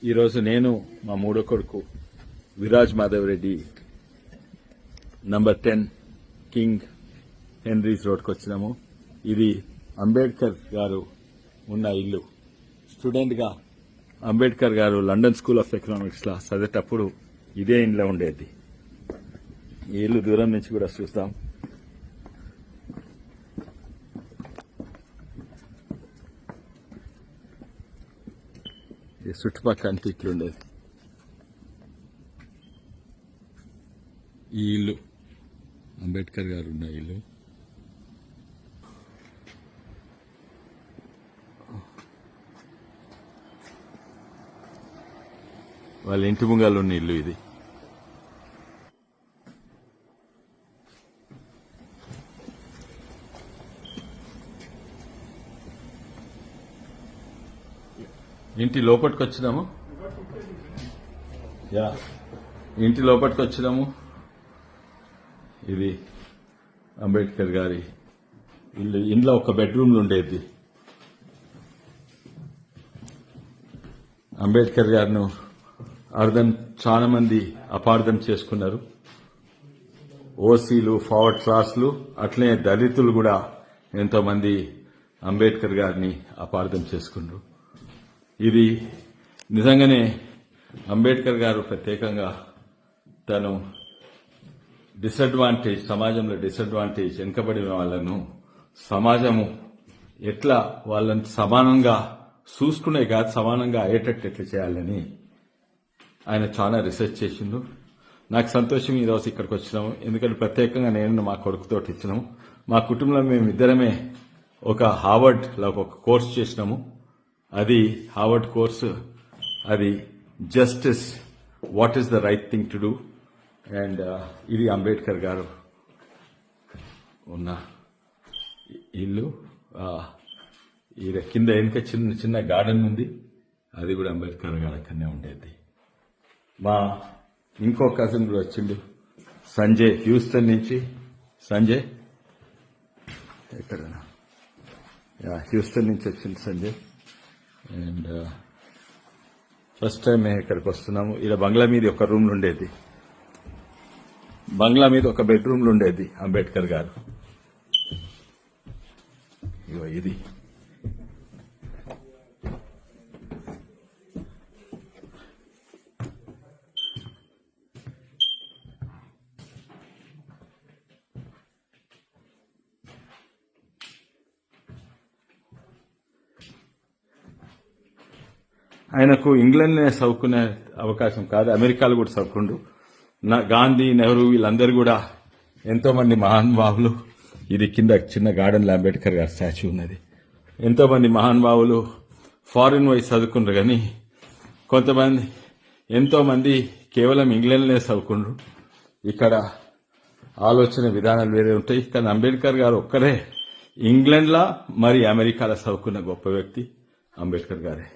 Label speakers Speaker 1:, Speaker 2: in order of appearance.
Speaker 1: ఈరోజు నేను మా మూడో కొడుకు Viraj Madhav Reddy number 10 king Henry's రోడ్కి వచ్చినాము. ఇది అంబేద్కర్ గారు ఉన్న ఇల్లు. స్టూడెంట్గా అంబేద్కర్ గారు లండన్ స్కూల్ ఆఫ్ ఎకనామిక్స్లో చదివేటప్పుడు ఇదే ఇంట్లో ఉండేది. ఈ ఇల్లు దూరం నుంచి కూడా చూస్తాం. చుట్టుపక్కల అంతా ఇట్లుండేది. ఈ ఇల్లు అంబేద్కర్ గారు ఉన్న ఇల్లు. వాళ్ళ ఇంటి ముంగాలు ఉన్న ఇల్లు ఇది. ఇంటి లోపలికి వచ్చినాము. ఇంటి లోపలికి వచ్చినాము. ఇది అంబేద్కర్ గారి ఇల్లు. ఇంట్లో ఒక బెడ్రూమ్లు ఉండేది. అంబేద్కర్ గారిను చాలా మంది అపార్థం చేసుకున్నారు. ఓసీలు, ఫార్వర్డ్ క్లాసులు, అట్లనే దళితులు కూడా ఎంతో మంది అంబేద్కర్ గారిని అపార్థం చేసుకున్నారు. ఇది నిజంగానే అంబేద్కర్ గారు ప్రత్యేకంగా తను సమాజంలో డిసడ్వాంటేజ్ వెనుకబడిన వాళ్లను సమాజము ఎట్లా వాళ్ళని సమానంగా చూసుకునే కాదు, సమానంగా అయ్యేటట్టు ఎట్లా చేయాలని ఆయన చాలా రీసెర్చ్ చేసిండు. నాకు సంతోషం ఈరోజు ఇక్కడికి వచ్చినాము. ఎందుకంటే ప్రత్యేకంగా నేను మా కొడుకుతో ఇచ్చినాము. మా కుటుంబంలో మేమిద్దరమే ఒక హార్వర్డ్లో ఒక కోర్స్ చేసినాము. అది హార్వర్డ్ కోర్సు. అది justice, what is the right thing to do. And ఇది అంబేద్కర్ గారు ఉన్న ఇల్లు. కింద వెనుక చిన్న చిన్న గార్డెన్ ఉంది. అది కూడా అంబేద్కర్ గారు అక్కడనే ఉండేది. మా ఇంకో కజిన్ కూడా వచ్చిండు, సంజయ్, హ్యూస్టన్ నుంచి. సంజయ్ ఎక్కడ? హ్యూస్టన్ నుంచి వచ్చింది సంజయ్. అండ్ ఫస్ట్ టైం మేము ఇక్కడికి వస్తున్నాము. ఇలా బంగ్లా మీద ఒక రూమ్లు ఉండేది. బంగ్లా మీద ఒక బెడ్రూమ్లు ఉండేది అంబేద్కర్ గారు. ఇగో ఇది ఆయనకు ఇంగ్లాండ్నే చదువుకునే అవకాశం కాదు, అమెరికాలో కూడా చదువుకుండు. గాంధీ, నెహ్రూ వీళ్ళందరూ కూడా ఎంతో మంది మహానుభావులు. ఇది కింద చిన్న గార్డెన్లో అంబేద్కర్ గారి స్టాచ్యూ ఉన్నది. ఎంతో మంది మహానుభావులు ఫారిన్ వైజ్ చదువుకుండ్రు, కానీ కొంతమంది ఎంతో మంది కేవలం ఇంగ్లాండ్లోనే చదువుకుండ్రు. ఇక్కడ ఆలోచన విధానాలు వేరే ఉంటాయి. కానీ అంబేద్కర్ గారు ఒక్కరే ఇంగ్లాండ్లో మరి అమెరికాలో చదువుకున్న గొప్ప వ్యక్తి అంబేద్కర్ గారే.